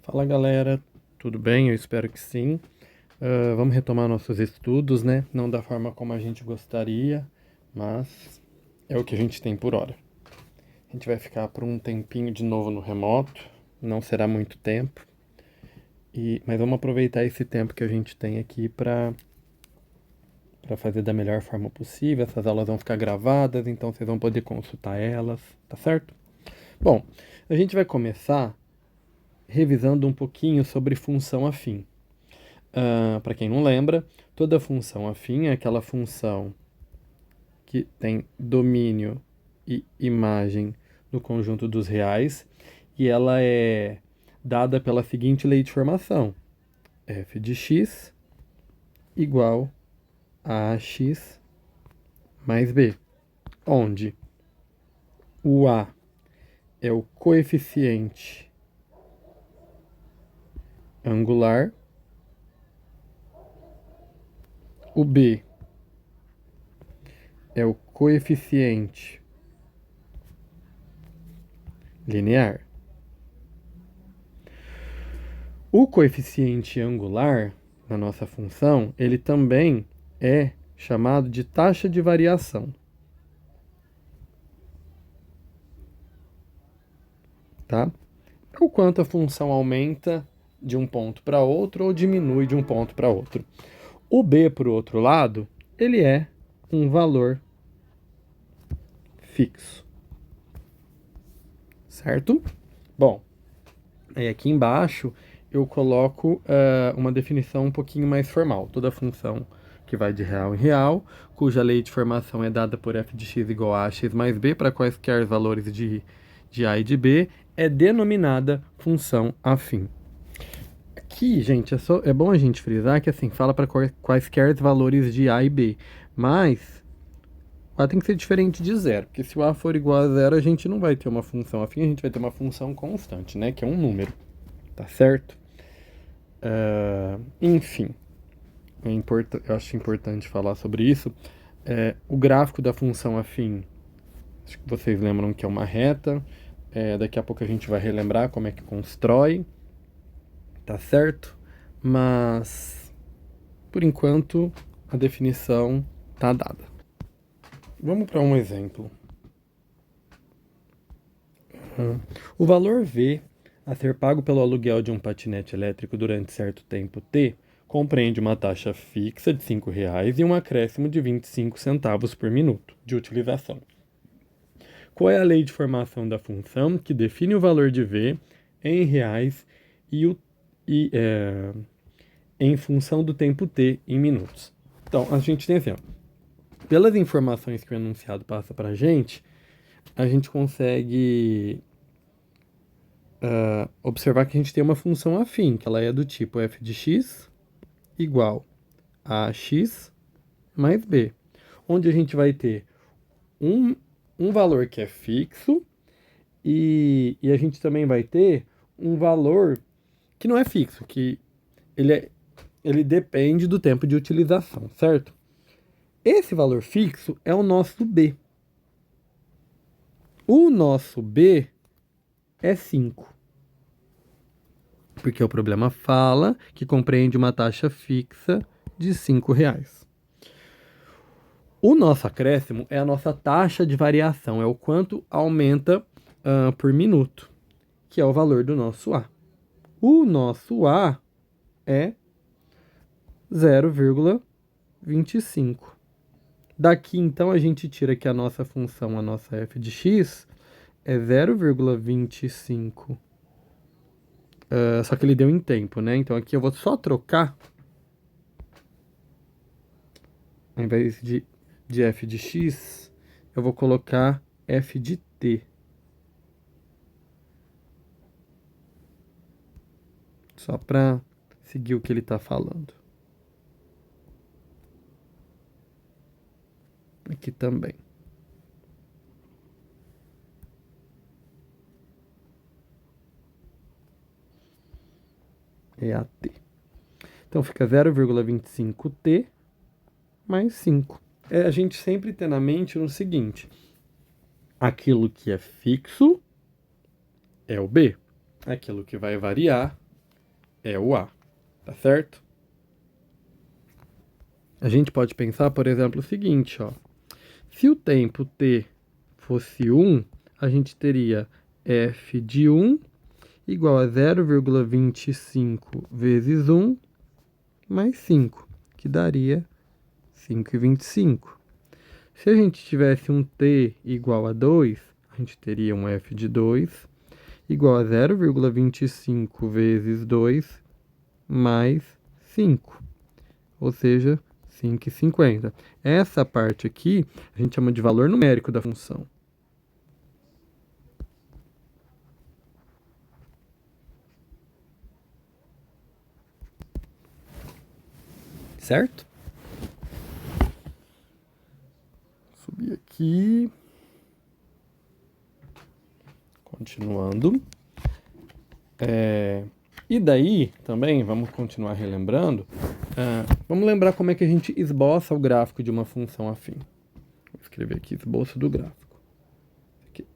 Fala galera, tudo bem? Eu espero que sim. Vamos retomar nossos estudos, né? Não da forma como a gente gostaria, mas é o que a gente tem por hora. A gente vai ficar por um tempinho de novo no remoto, não será muito tempo, mas vamos aproveitar esse tempo que a gente tem aqui para fazer da melhor forma possível. Essas aulas vão ficar gravadas, então vocês vão poder consultar elas, tá certo? Bom, a gente vai começar revisando um pouquinho sobre função afim. Para quem não lembra, toda função afim é aquela função que tem domínio e imagem no conjunto dos reais e ela é dada pela seguinte lei de formação: f de x igual a x mais b, onde o a é o coeficiente angular, o b é o coeficiente linear. O coeficiente angular na nossa função, ele também é chamado de taxa de variação. Tá? É o quanto a função aumenta de um ponto para outro ou diminui de um ponto para outro. O b, por outro lado, ele é um valor fixo. Certo? Bom, aí aqui embaixo eu coloco uma definição um pouquinho mais formal. Toda função que vai de real em real, cuja lei de formação é dada por f de x igual a x mais b para quaisquer valores de a e de b, é denominada função afim. Aqui, gente, é bom a gente frisar que assim, fala para quaisquer valores de a e b, mas o a tem que ser diferente de zero, porque se o a for igual a zero, a gente não vai ter uma função afim, a gente vai ter uma função constante, né, que é um número, tá certo? Enfim, eu acho importante falar sobre isso. O gráfico da função afim, acho que vocês lembram que é uma reta. Daqui a pouco a gente vai relembrar como é que constrói, tá certo? Mas, por enquanto, a definição tá dada. Vamos para um exemplo. O valor V a ser pago pelo aluguel de um patinete elétrico durante certo tempo T compreende uma taxa fixa de R$ 5,00 e um acréscimo de 25 centavos por minuto de utilização. Qual é a lei de formação da função que define o valor de V em reais em função do tempo T em minutos? Então, a gente tem assim, ó, pelas informações que o enunciado passa para a gente consegue observar que a gente tem uma função afim, que ela é do tipo f de x igual a x mais b, onde a gente vai ter um valor que é fixo e a gente também vai ter um valor que não é fixo, que ele depende do tempo de utilização, certo? Esse valor fixo é o nosso b. O nosso b é 5. Porque o problema fala que compreende uma taxa fixa de R$ 5,00. O nosso acréscimo é a nossa taxa de variação, é o quanto aumenta por minuto, que é o valor do nosso A. O nosso A é 0,25. Daqui, então, a gente tira que a nossa função, a nossa f de x, é 0,25. Só que ele deu em tempo, né? Então aqui eu vou só trocar, ao invés de f de x, eu vou colocar f de t. Só para seguir o que ele está falando. Aqui também. É a t. Então fica 0,25t mais 5. A gente sempre tem na mente o seguinte: aquilo que é fixo é o b, aquilo que vai variar é o A, tá certo? A gente pode pensar, por exemplo, o seguinte, ó. Se o tempo t fosse 1, a gente teria f de 1 igual a 0,25 vezes 1 mais 5, que daria 5,25. Se a gente tivesse um t igual a 2, a gente teria um f de 2 igual a 0,25 vezes 2 mais 5, ou seja, 5,50. Essa parte aqui a gente chama de valor numérico da função. Certo? Subir aqui. Continuando. E daí, também, vamos continuar relembrando. Vamos lembrar como é que a gente esboça o gráfico de uma função afim. Vou escrever aqui, esboço do gráfico. Aqui.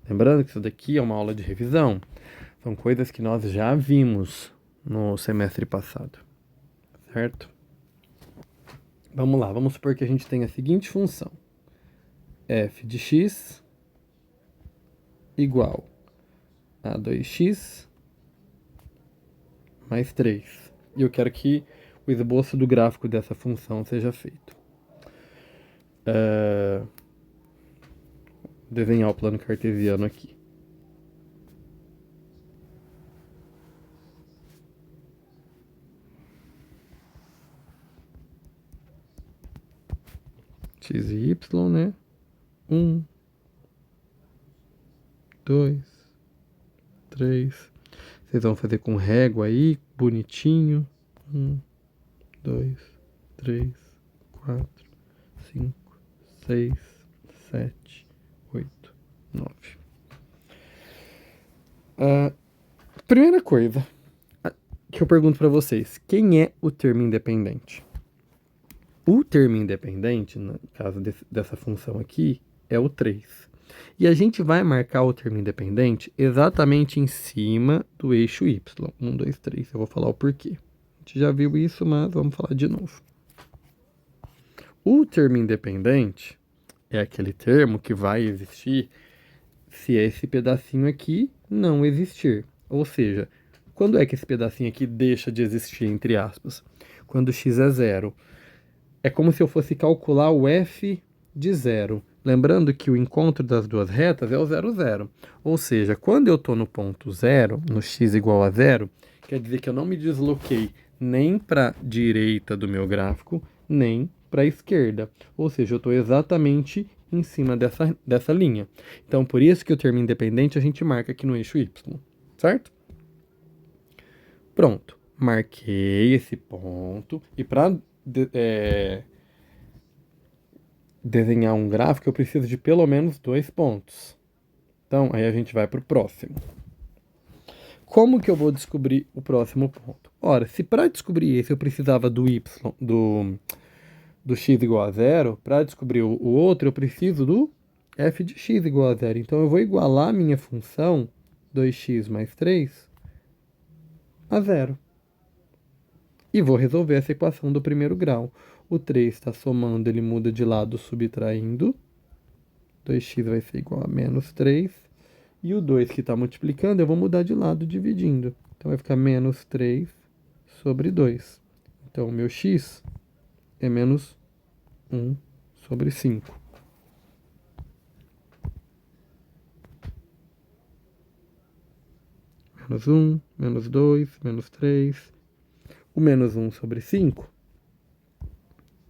Lembrando que isso daqui é uma aula de revisão. São coisas que nós já vimos no semestre passado. Certo? Vamos lá, vamos supor que a gente tem a seguinte função. F de x igual a 2x mais 3. E eu quero que o esboço do gráfico dessa função seja feito. Desenhar o plano cartesiano aqui. X e y, né? 1, 2, 3. Vocês vão fazer com régua aí, bonitinho. 1, 2, 3, 4, 5, 6, 7, 8, 9. Primeira coisa que eu pergunto para vocês: quem é o termo independente? O termo independente, no caso dessa função aqui, é o 3. E a gente vai marcar o termo independente exatamente em cima do eixo y. 1, 2, 3. Eu vou falar o porquê. A gente já viu isso, mas vamos falar de novo. O termo independente é aquele termo que vai existir se esse pedacinho aqui não existir. Ou seja, quando é que esse pedacinho aqui deixa de existir, entre aspas? Quando x é 0. É como se eu fosse calcular o f de 0. Lembrando que o encontro das duas retas é o 0, 0. Ou seja, quando eu estou no ponto 0, no x igual a 0, quer dizer que eu não me desloquei nem para a direita do meu gráfico, nem para a esquerda. Ou seja, eu estou exatamente em cima dessa linha. Então, por isso que o termo independente a gente marca aqui no eixo y, certo? Pronto, marquei esse ponto. E para desenhar um gráfico, eu preciso de pelo menos 2 pontos. Então, aí a gente vai para o próximo. Como que eu vou descobrir o próximo ponto? Ora, se para descobrir esse eu precisava do y, do x igual a 0, para descobrir o outro eu preciso do f de x igual a 0. Então, eu vou igualar a minha função 2x mais 3 a 0. E vou resolver essa equação do primeiro grau. O 3 está somando, ele muda de lado subtraindo. 2x vai ser igual a menos 3. E o 2 que está multiplicando, eu vou mudar de lado dividindo. Então vai ficar menos 3 sobre 2. Então o meu x é menos 1 sobre 5. Menos 1, menos 2, menos 3. O menos 1 sobre 5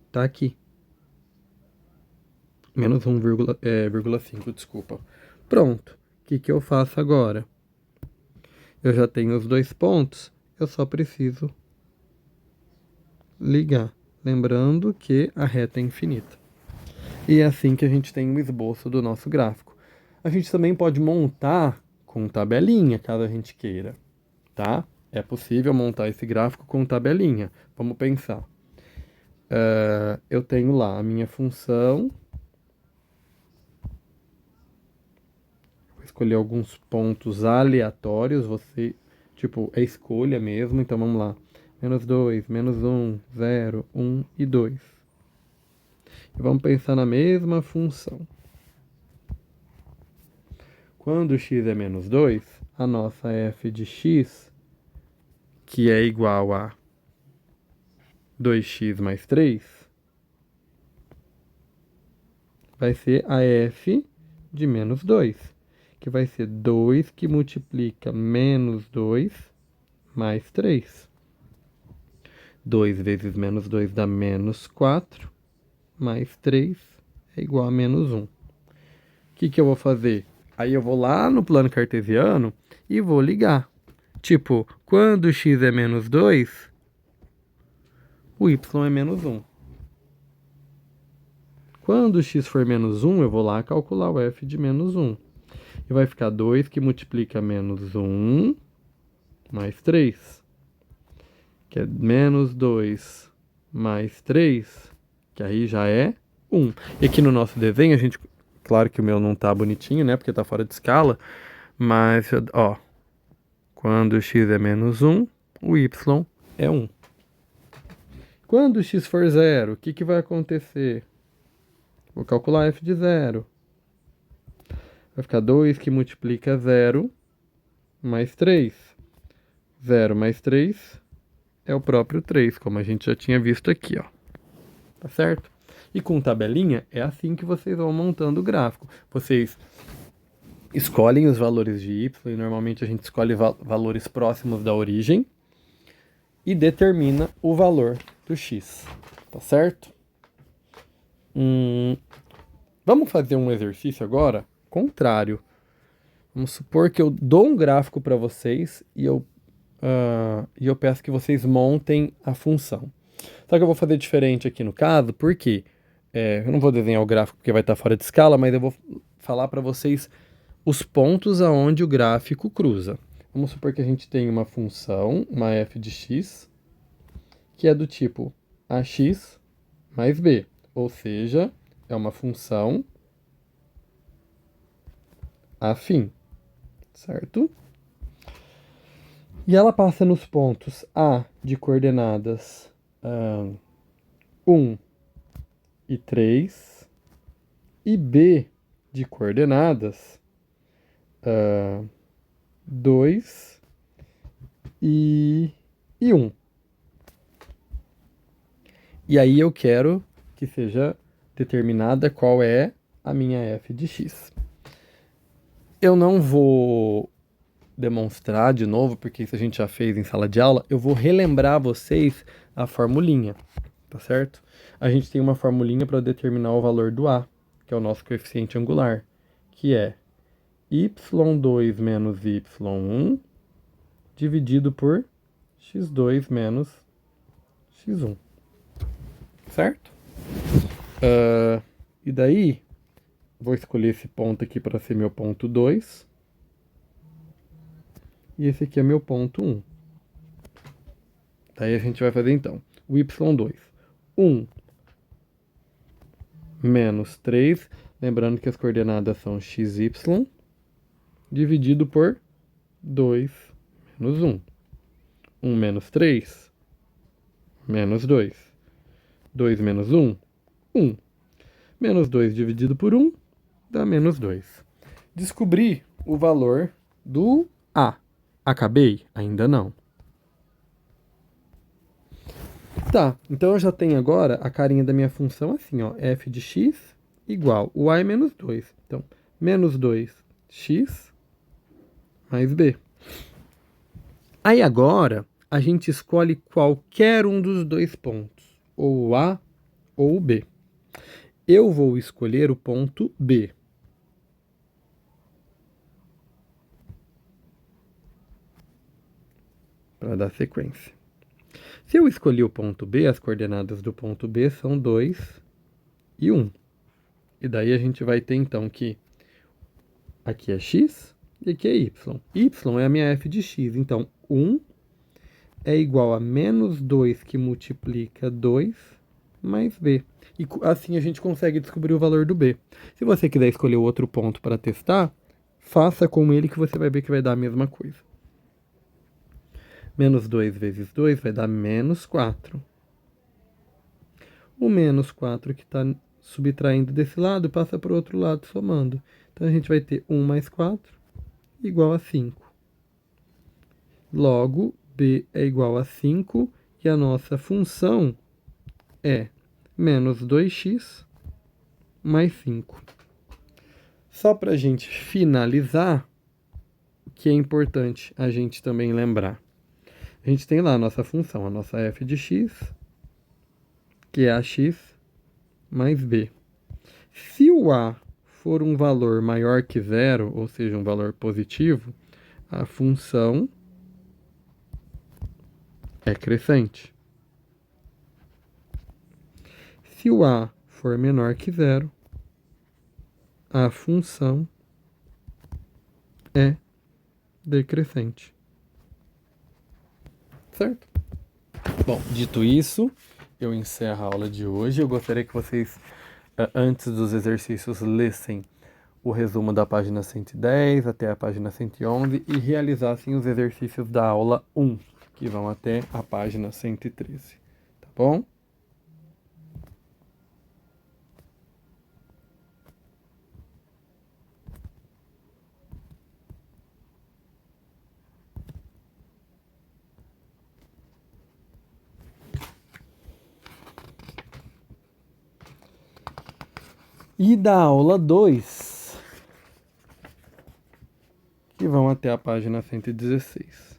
está aqui. Menos 1,5, desculpa. Pronto. O que eu faço agora? Eu já tenho os 2 pontos, eu só preciso ligar. Lembrando que a reta é infinita. E é assim que a gente tem o esboço do nosso gráfico. A gente também pode montar com tabelinha, caso a gente queira, tá? É possível montar esse gráfico com tabelinha. Vamos pensar. Eu tenho lá a minha função escolher alguns pontos aleatórios, você, tipo, é escolha mesmo, então vamos lá. Menos 2, menos 1, 0, 1 e 2. E vamos pensar na mesma função. Quando x é menos 2, a nossa f de x, que é igual a 2x mais 3, vai ser a f de menos 2, que vai ser 2 que multiplica menos 2 mais 3. 2 vezes menos 2 dá menos 4, mais 3 é igual a menos 1. O que eu vou fazer? Aí eu vou lá no plano cartesiano e vou ligar. Tipo, quando x é menos 2, o y é menos 1. Quando x for menos 1, eu vou lá calcular o f de menos 1. E vai ficar 2 que multiplica menos 1 mais 3. Que é menos 2 mais 3, que aí já é 1. E aqui no nosso desenho, a gente... Claro que o meu não tá bonitinho, né? Porque tá fora de escala. Mas, ó... Quando x é menos 1, o y é 1. Quando x for 0, o que vai acontecer? Vou calcular f de 0. Vai ficar 2 que multiplica 0 mais 3. 0 mais 3 é o próprio 3, como a gente já tinha visto aqui, ó. Tá certo? E com tabelinha, é assim que vocês vão montando o gráfico. Vocês escolhem os valores de y, e normalmente a gente escolhe valores próximos da origem, e determina o valor do x. Tá certo? Vamos fazer um exercício agora contrário. Vamos supor que eu dou um gráfico para vocês e eu peço que vocês montem a função. Só que eu vou fazer diferente aqui no caso, porque eu não vou desenhar o gráfico porque vai estar fora de escala, mas eu vou falar para vocês os pontos aonde o gráfico cruza. Vamos supor que a gente tem uma função, uma f de x, que é do tipo ax mais b, ou seja, é uma função afim, certo? E ela passa nos pontos A de coordenadas 1 e 3 e B de coordenadas 2 e 1. E aí eu quero que seja determinada qual é a minha f de x. Eu não vou demonstrar de novo, porque isso a gente já fez em sala de aula. Eu vou relembrar a vocês a formulinha, tá certo? A gente tem uma formulinha para determinar o valor do a, que é o nosso coeficiente angular, que é y2 menos y1 dividido por x2 menos x1. Certo? E daí, vou escolher esse ponto aqui para ser meu ponto 2. E esse aqui é meu ponto 1. Daí a gente vai fazer então o y2. 1 menos 3. Lembrando que as coordenadas são x, y. Dividido por 2 menos 1. 1 menos 3. Menos 2. 2 menos 1, 1. Menos 2 dividido por 1 dá menos 2. Descobri o valor do A. Acabei? Ainda não. Tá, então eu já tenho agora a carinha da minha função assim, ó. F de x igual, o A é menos 2. Então, menos 2x mais b. Aí agora, a gente escolhe qualquer um dos dois pontos, ou o A ou o B. Eu vou escolher o ponto B. Para dar sequência. Se eu escolhi o ponto B, as coordenadas do ponto B são 2 e 1. E daí a gente vai ter então que aqui é x e aqui é y. Y é a minha f de x, então 1 é igual a menos 2 que multiplica 2 mais b. E assim a gente consegue descobrir o valor do b. Se você quiser escolher outro ponto para testar, faça com ele que você vai ver que vai dar a mesma coisa. Menos 2 vezes 2 vai dar menos 4. O menos 4 que está subtraindo desse lado passa para o outro lado somando. Então a gente vai ter 1 mais 4 igual a 5. Logo, b é igual a 5 e a nossa função é menos 2x mais 5. Só para a gente finalizar, o que é importante a gente também lembrar. A gente tem lá a nossa função, a nossa f de x, que é ax mais b. Se o a for um valor maior que zero, ou seja, um valor positivo, a função é crescente. Se o a for menor que zero, a função é decrescente. Certo? Bom, dito isso, eu encerro a aula de hoje. Eu gostaria que vocês, antes dos exercícios, lessem o resumo da página 110 até a página 111 e realizassem os exercícios da aula 1, que vão até a página 113. Tá bom? E da aula 2, que vão até a página 116.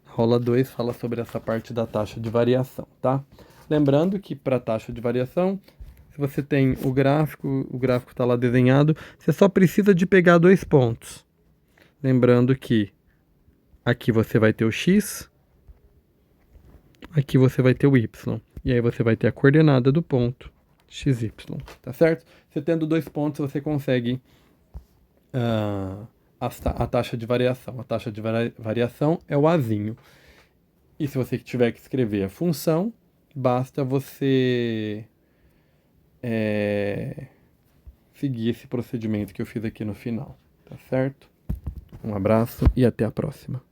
A aula 2 fala sobre essa parte da taxa de variação, tá? Lembrando que para a taxa de variação, se você tem o gráfico está lá desenhado, você só precisa de pegar 2 pontos. Lembrando que aqui você vai ter o x, aqui você vai ter o y. E aí você vai ter a coordenada do ponto xy, tá certo? Você tendo 2 pontos, você consegue a taxa de variação. A taxa de variação é o azinho. E se você tiver que escrever a função, basta você seguir esse procedimento que eu fiz aqui no final, tá certo? Um abraço e até a próxima.